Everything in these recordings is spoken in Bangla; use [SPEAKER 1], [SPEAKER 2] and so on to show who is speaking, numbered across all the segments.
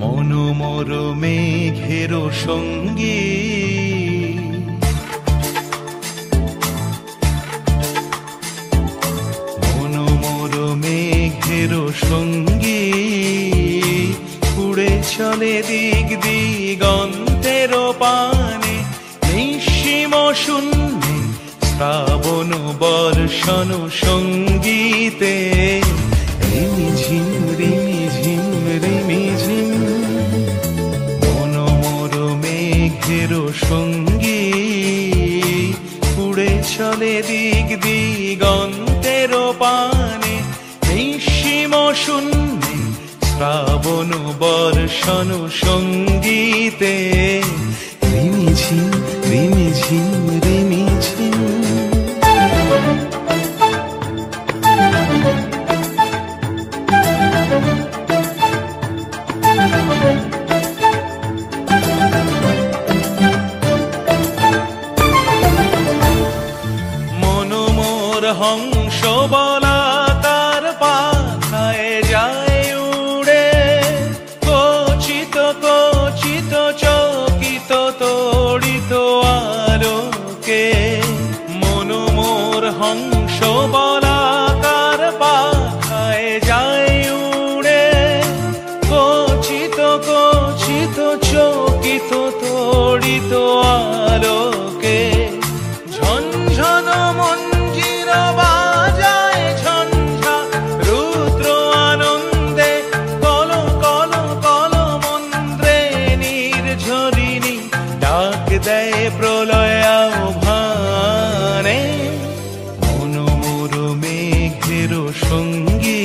[SPEAKER 1] মনোমর মেঘের সঙ্গী মনোমর মেঘের সঙ্গী উড়ে চলে দিক দিগন্তের পানে নিঃসীম শূন্যে শ্রাবণ বর্ষণ সঙ্গীতে রিমিঝিম রিমিঝিম রিমিঝিম মনোমর মেঘের সঙ্গী উড়ে চলে দিক দিগন্তের পানে নিঃসীম শূন্যে শ্রাবণ বর্ষণ সঙ্গীতে রিমিঝিম রিমিঝিম রিমিঝিম মনোমর হংস বলা তার পাখায় যায় উড়ে কচিত কচিত চকিত তড়িত আলোকে মনোমর হংস বলা তার পাখায় যায় উড়ে কচিত কচিত চকিত তড়িত আলোকে ঝনঝন মঞ্জির বাজায় ঝঞ্ঝা রুদ্র আনন্দে কল কল কল মন্ত্রে নির্ঝরিণী ডাক দেয় প্রলয় আহ্বানে মনোমর মেঘের সঙ্গী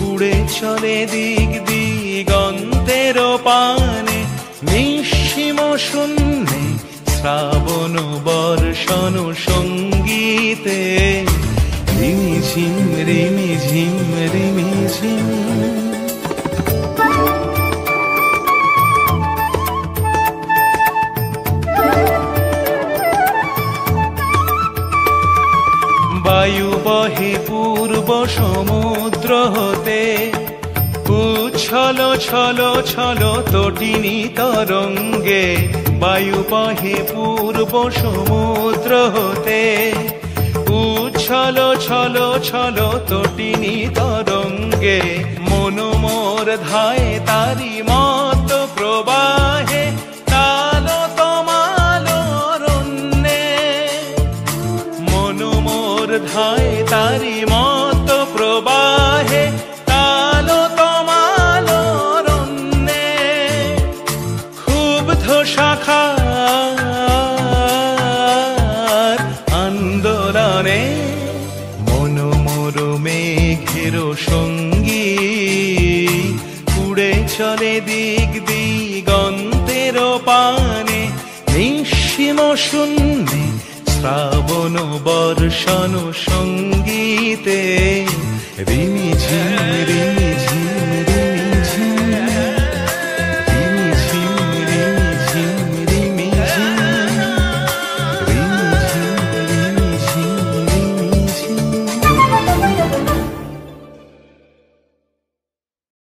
[SPEAKER 1] উড়ে চলে দিক দিগন্তের পানে নিঃসীম শূন্যে শ্রাবণ বর্ষণ সঙ্গীতে রিমিঝিম রিমিঝিম রিমিঝিম বায়ু বহে পূর্ব সমুদ্র হতে উচ্ছল ছল ছল তটিনী তরঙ্গে বায়ু বহে পূর্ব সমুদ্র হতে উচ্ছল ছল ছল তটিনী তরঙ্গে মনোমর ধায় তারি মত প্রবাহে তাল তমাল রণ্যে মনোমর ধায় তারি মত প্রবাহে তাল তমাল রণ্যে ক্ষুব্ধ শাখার আন্দোলনে মনোমর মেঘের সঙ্গী উড়ে চলে দিক দিগন্তের পানে নিঃসীম শূন্যে শ্রাবণ বর্ষণ সঙ্গীতে রিমিঝিম রিমি